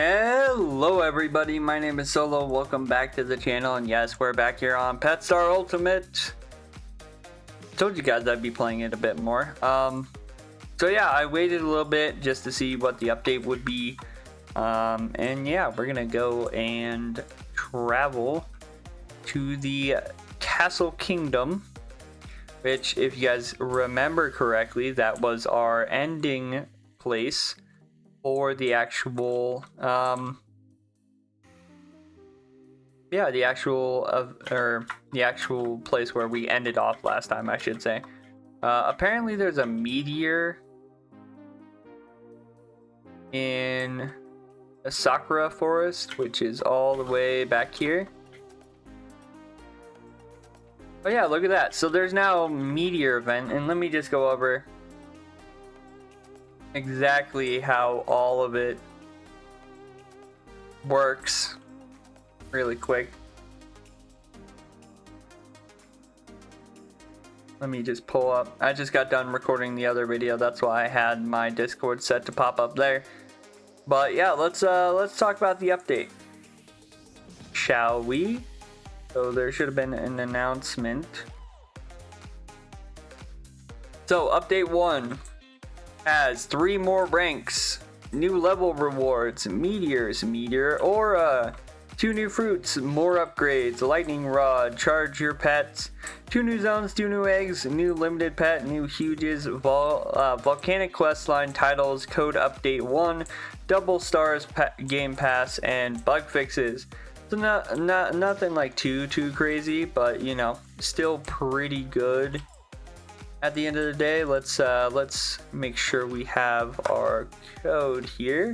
Hello everybody, my name is Solo. Welcome back to the channel, and yes, we're back here on Pet Star Ultimate. Told you guys I'd be playing it a bit more. So yeah, I waited a little bit just to see what the update would be. And yeah, we're gonna go and travel to the Castle Kingdom, which, if you guys remember correctly, that was our ending place for the actual the actual place where we ended off last time, I should say. Apparently there's a meteor in a Sakura forest, which is all the way back here. Oh yeah, look at that. So there's now a meteor event, and let me just go over exactly how all of it works really quick. Let me just pull up. I just got done recording the other video, that's why I had my Discord set to pop up there. But yeah, let's talk about the update, shall we? So there should have been an announcement. So update 1 has 3 more ranks, new level rewards, meteors, meteor aura, 2 new fruits, more upgrades, lightning rod, charge your pets, 2 new zones, 2 new eggs, new limited pet, new huges, volcanic questline titles, code update 1, double stars game pass, and bug fixes. So nothing like too crazy, but you know, still pretty good. At the end of the day, let's make sure we have our code here.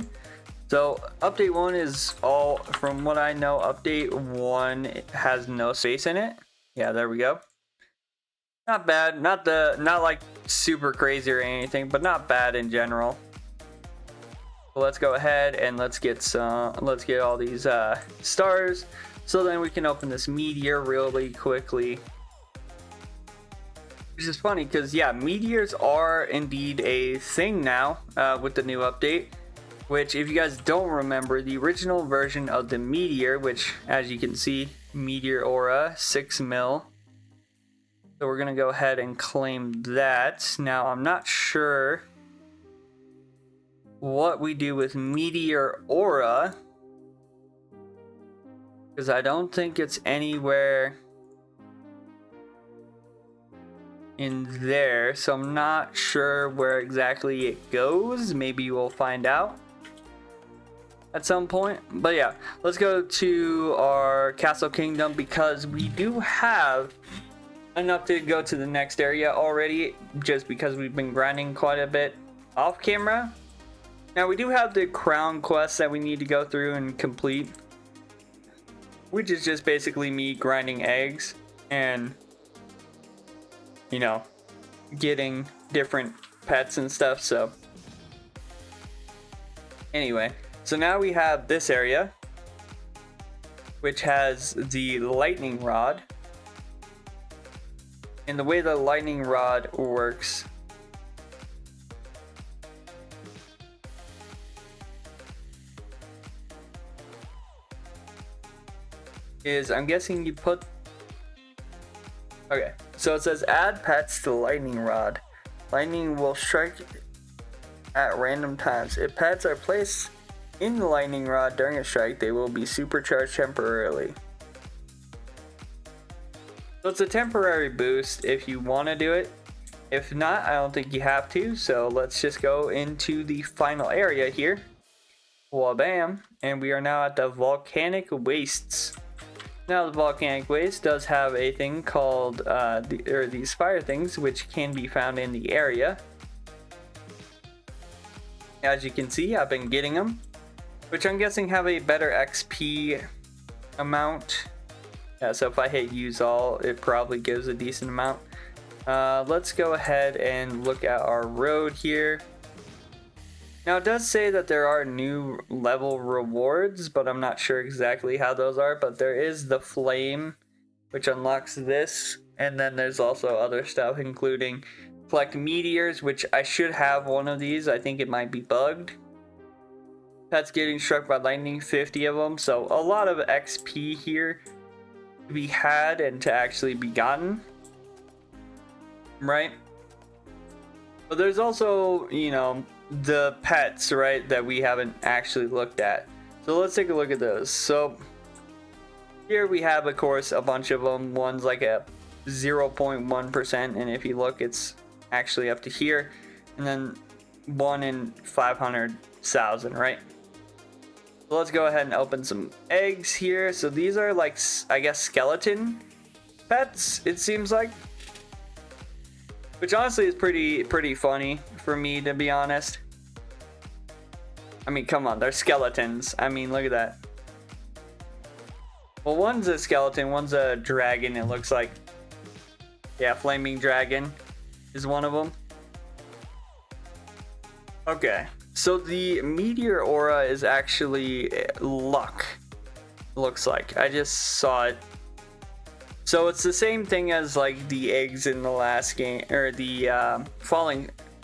So update 1 is all, from what I know, update 1 has no space in it. Yeah, there we go. Not bad, not like super crazy or anything, but not bad in general. So let's go ahead and let's get all these stars, so then we can open this meteor really quickly. Which is funny because, yeah, meteors are indeed a thing now with the new update. Which, if you guys don't remember, the original version of the meteor, which, as you can see, meteor aura 6 mil. So we're gonna go ahead and claim that. Now I'm not sure what we do with meteor aura, because I don't think it's anywhere in there, so I'm not sure where exactly it goes. Maybe we'll find out at some point. But yeah, let's go to our Castle Kingdom, because we do have enough to go to the next area already, just because we've been grinding quite a bit off camera. Now we do have the crown quest that we need to go through and complete, which is just basically me grinding eggs and, you know, getting different pets and stuff. So anyway, so now we have this area, which has the lightning rod. And the way the lightning rod works is, I'm guessing you put... Okay, so it says add pets to lightning rod. Lightning will strike at random times. If pets are placed in the lightning rod during a strike, they will be supercharged temporarily. So it's a temporary boost if you want to do it. If not, I don't think you have to. So let's just go into the final area here. Wabam! And we are now at the Volcanic Wastes. Now the Volcanic Waste does have a thing called these fire things, which can be found in the area. As you can see, I've been getting them, which I'm guessing have a better XP amount. Yeah, so if I hit use all, it probably gives a decent amount. Let's go ahead and look at our road here. Now it does say that there are new level rewards, but I'm not sure exactly how those are. But there is the flame, which unlocks this, and then there's also other stuff, including collect meteors, which I should have one of these. I think it might be bugged. pets getting struck by lightning, 50 of them. So a lot of XP here to be had and to actually be gotten, right? But there's also, you know, the pets, right, that we haven't actually looked at. So let's take a look at those. So here we have, of course, a bunch of them. One's like a 0.1%, and if you look, it's actually up to here. And then 1 in 500,000, right? So let's go ahead and open some eggs here. So these are like, I guess, skeleton pets, it seems like. Which honestly is pretty funny for me, to be honest. I mean, come on, they're skeletons. I mean, look at that. Well, one's a skeleton, one's a dragon, it looks like. Yeah, flaming dragon is one of them. Okay, so the meteor aura is actually luck, looks like. I just saw it. So it's the same thing as like the eggs in the last game, or the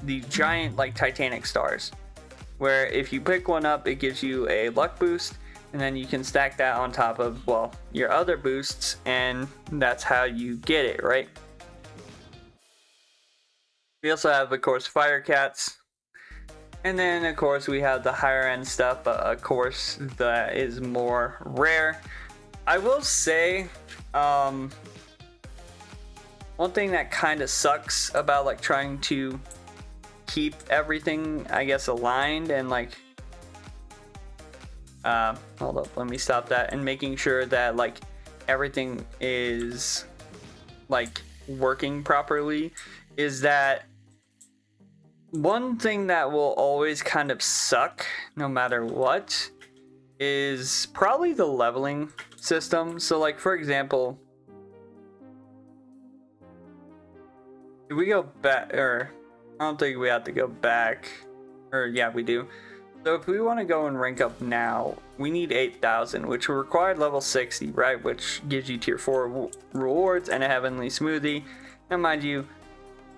the giant like Titanic stars, where if you pick one up, it gives you a luck boost, and then you can stack that on top of, well, your other boosts, and that's how you get it, right? We also have, of course, fire cats, and then of course we have the higher end stuff, of course, that is more rare. I will say, one thing that kind of sucks about like trying to keep everything, I guess, aligned and like, hold up, let me stop that, and making sure that like everything is like working properly, is that one thing that will always kind of suck no matter what is probably the leveling system. So like, for example, if we go back, or I don't think we have to go back, or yeah, we do. So if we want to go and rank up now, we need 8,000, which will require level 60, right? Which gives you tier 4 rewards and a heavenly smoothie. And mind you,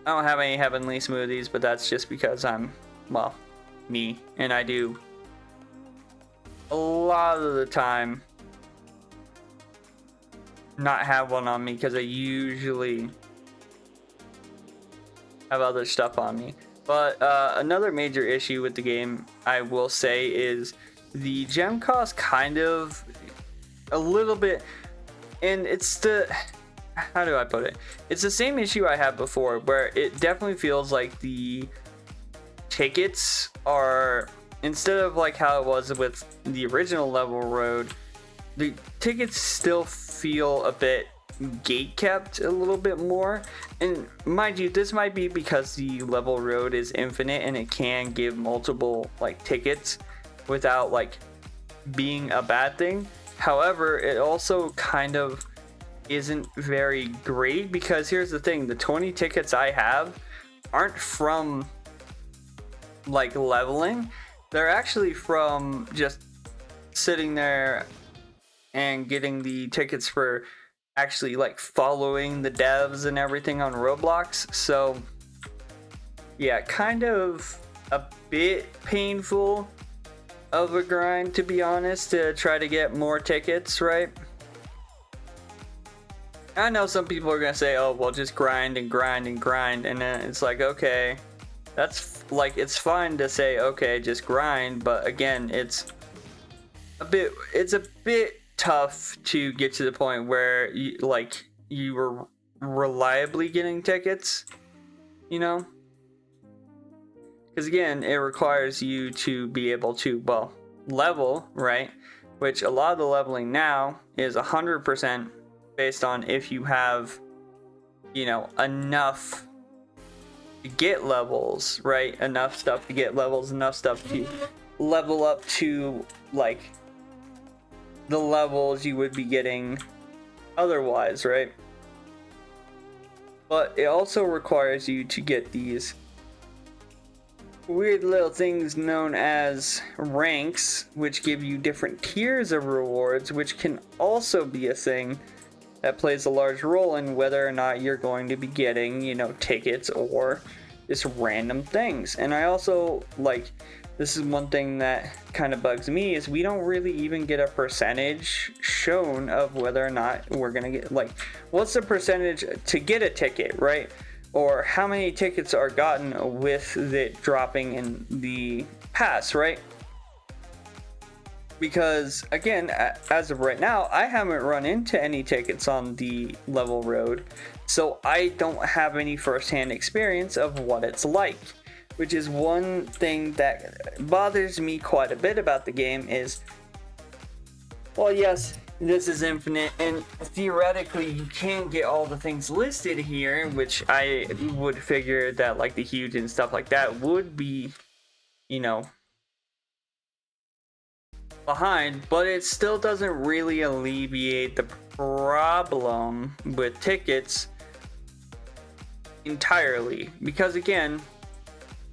I don't have any heavenly smoothies, but that's just because I'm, well, me, and I do a lot of the time not have one on me because I usually have other stuff on me. But another major issue with the game, I will say, is the gem cost kind of a little bit, and it's the, how do I put it? It's the same issue I had before, where it definitely feels like the tickets are, instead of like how it was with the original level road, the tickets still feel a bit gate kept a little bit more. And mind you, this might be because the level road is infinite and it can give multiple like tickets without like being a bad thing. However, it also kind of isn't very great, because here's the thing, the 20 tickets I have aren't from like leveling, they're actually from just sitting there and getting the tickets for actually like following the devs and everything on Roblox. So yeah, kind of a bit painful of a grind, to be honest, to try to get more tickets, right? I know some people are gonna say, oh well, just grind and grind and grind, and then it's like, okay, that's like, it's fine to say, okay, just grind, but again, it's a bit tough to get to the point where you were reliably getting tickets, you know, because again, it requires you to be able to, well, level, right? Which a lot of the leveling now is 100% based on if you have, you know, enough to get levels, right? Enough stuff to get levels, enough stuff to level up to like the levels you would be getting otherwise, right? But it also requires you to get these weird little things known as ranks, which give you different tiers of rewards, which can also be a thing that plays a large role in whether or not you're going to be getting, you know, tickets or just random things. And I also, like, this is one thing that kind of bugs me, is we don't really even get a percentage shown of whether or not we're gonna get, like, what's the percentage to get a ticket, right? Or how many tickets are gotten with it dropping in the pass, right? Because again, as of right now, I haven't run into any tickets on the level road, so I don't have any firsthand experience of what it's like, which is one thing that bothers me quite a bit about the game. Is, well, yes, this is infinite, and theoretically you can get all the things listed here, which I would figure that like the huge and stuff like that would be, you know, behind, but it still doesn't really alleviate the problem with tickets entirely, because again,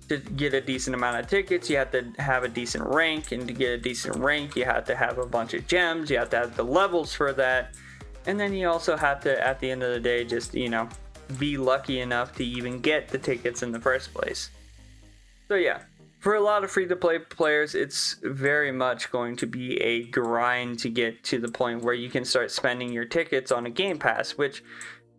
to get a decent amount of tickets you have to have a decent rank, and to get a decent rank you have to have a bunch of gems, you have to have the levels for that, and then you also have to, at the end of the day, just, you know, be lucky enough to even get the tickets in the first place. So yeah, for a lot of free-to-play players, it's very much going to be a grind to get to the point where you can start spending your tickets on a game pass, which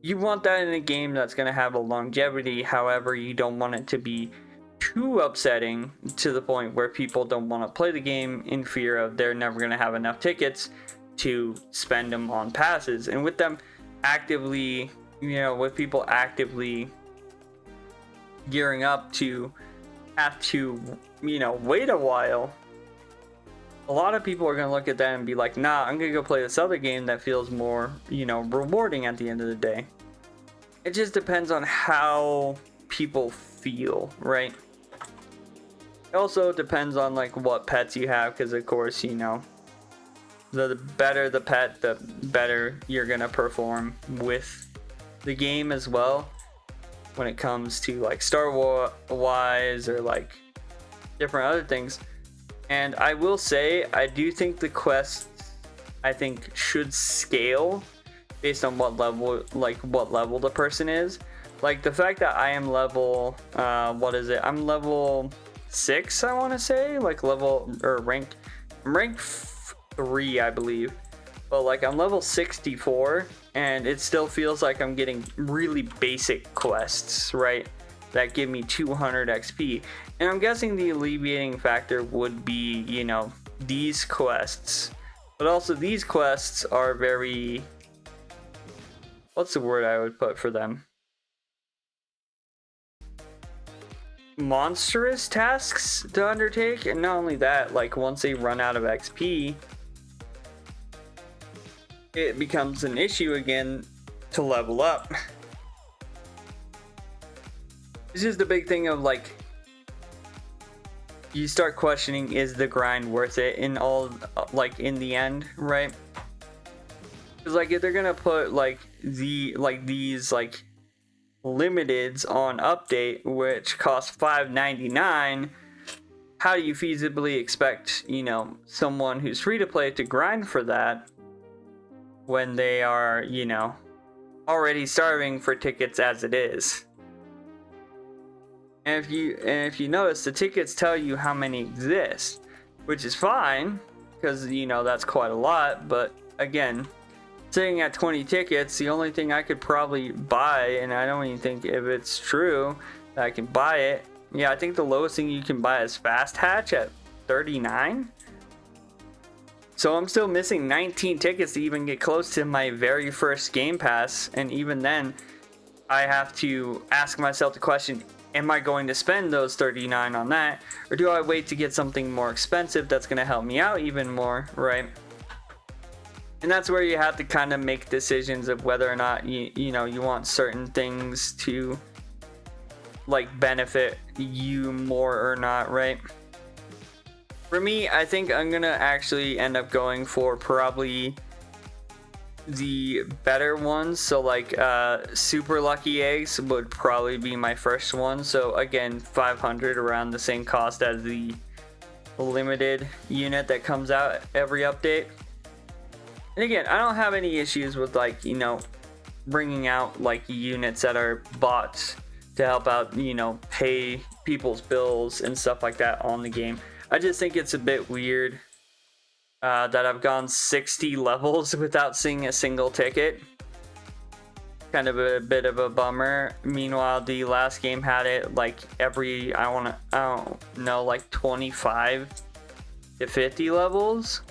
you want that in a game that's going to have a longevity. However, you don't want it to be too upsetting to the point where people don't want to play the game in fear of they're never going to have enough tickets to spend them on passes. And with them actively, you know, with people actively gearing up to have to, you know, wait a while, a lot of people are going to look at that and be like, nah, I'm going to go play this other game that feels more, you know, rewarding at the end of the day. It just depends on how people feel, right? It also depends on like what pets you have, because of course, you know, the better the pet, the better you're going to perform with the game as well, when it comes to like Star Wars or like different other things. And I will say, I do think the quests, I think, should scale based on what level, like what level the person is. Like the fact that I am level, what is it? I'm level 6, I want to say, like level, or rank 3, I believe. But like I'm level 64, and it still feels like I'm getting really basic quests, right? That give me 200 XP. And I'm guessing the alleviating factor would be, you know, these quests. But also these quests are very, what's the word I would put for them? Monstrous tasks to undertake. And not only that, like once they run out of XP, it becomes an issue again to level up. It's just the big thing of like, you start questioning, is the grind worth it in all, like in the end, right? Because like if they're gonna put like these like limiteds on update, which cost $5.99, how do you feasibly expect, you know, someone who's free to play to grind for that when they are, you know, already starving for tickets as it is? And if you notice, the tickets tell you how many exist, which is fine, because, you know, that's quite a lot. But again, sitting at 20 tickets, the only thing I could probably buy, and I don't even think if it's true that I can buy it. Yeah, I think the lowest thing you can buy is Fast Hatch at 39. So I'm still missing 19 tickets to even get close to my very first Game Pass. And even then, I have to ask myself the question, am I going to spend those 39 on that? Or do I wait to get something more expensive that's going to help me out even more, right? And that's where you have to kind of make decisions of whether or not you know, you want certain things to like benefit you more or not, right? For me, I think I'm gonna actually end up going for probably the better ones. So like super lucky eggs would probably be my first one. So again, 500, around the same cost as the limited unit that comes out every update. And again, I don't have any issues with like, you know, bringing out like units that are bots to help out, you know, pay people's bills and stuff like that on the game. I just think it's a bit weird that I've gone 60 levels without seeing a single ticket. Kind of a bit of a bummer. Meanwhile, the last game had it like every, I don't know, like 25 to 50 levels.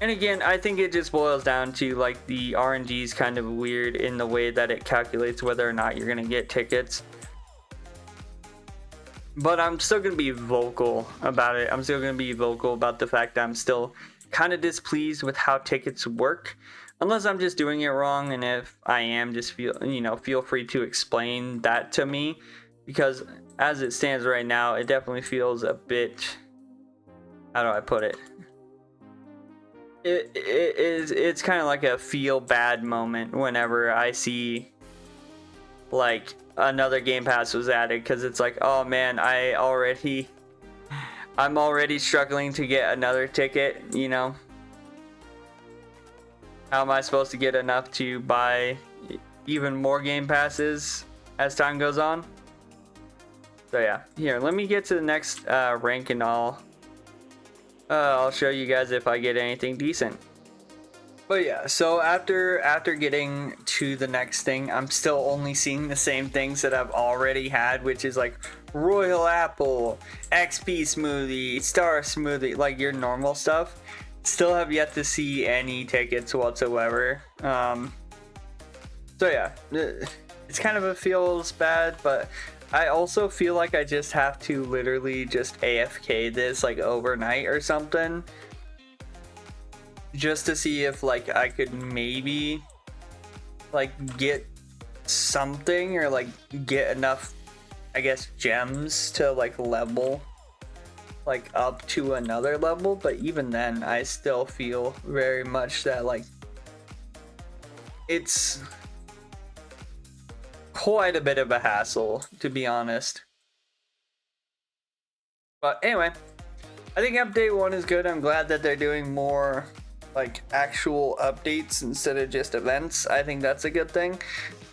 And again, I think it just boils down to like the RNG is kind of weird in the way that it calculates whether or not you're gonna get tickets. But I'm still gonna be vocal about it. I'm still gonna be vocal about the fact that I'm still kind of displeased with how tickets work. Unless I'm just doing it wrong, and if I am, just feel free to explain that to me, because as it stands right now, it definitely feels a bit, how do I put it? It's kind of like a feel bad moment whenever I see like another Game Pass was added, because it's like, oh man, I'm already struggling to get another ticket, you know? How am I supposed to get enough to buy even more Game Passes as time goes on? So yeah, here, let me get to the next rank and I'll show you guys if I get anything decent. But yeah, so after getting to the next thing, I'm still only seeing the same things that I've already had, which is like Royal Apple, XP Smoothie, Star Smoothie, like your normal stuff. Still have yet to see any tickets whatsoever. So yeah, it's kind of a feels bad, but I also feel like I just have to literally just AFK this like overnight or something, just to see if like I could maybe like get something or like get enough, I guess, gems to like level like up to another level. But even then, I still feel very much that like it's quite a bit of a hassle, to be honest. But anyway, I think update 1 is good. I'm glad that they're doing more like actual updates instead of just events. I think that's a good thing.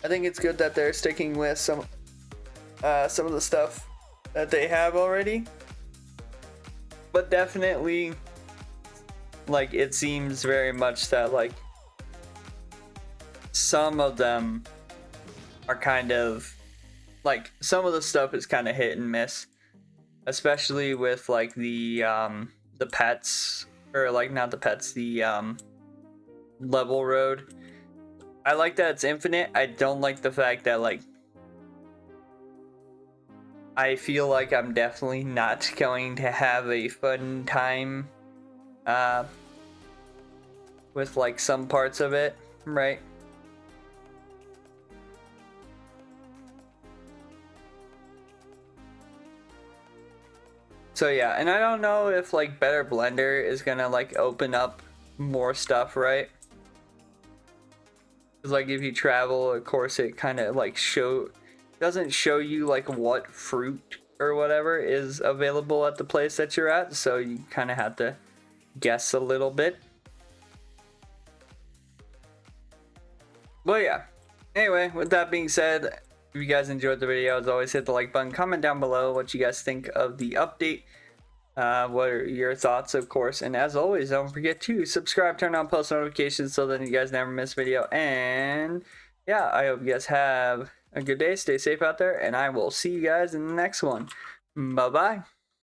I think it's good that they're sticking with some of the stuff that they have already. But definitely, like, it seems very much that like some of them are kind of like, some of the stuff is kind of hit and miss, especially with like the pets, or like not the pets, the level road. I like that it's infinite. I don't like the fact that like I feel like I'm definitely not going to have a fun time with like some parts of it, right? So yeah, and I don't know if like Better Blender is gonna like open up more stuff, right? Because like if you travel, of course it kind of like doesn't show you like what fruit or whatever is available at the place that you're at, so you kind of have to guess a little bit. But yeah, anyway, with that being said, if you guys enjoyed the video, as always, hit the like button, comment down below what you guys think of the update, what are your thoughts, of course, and as always, don't forget to subscribe, turn on post notifications so that you guys never miss a video. And yeah, I hope you guys have a good day, stay safe out there, and I will see you guys in the next one. Bye bye.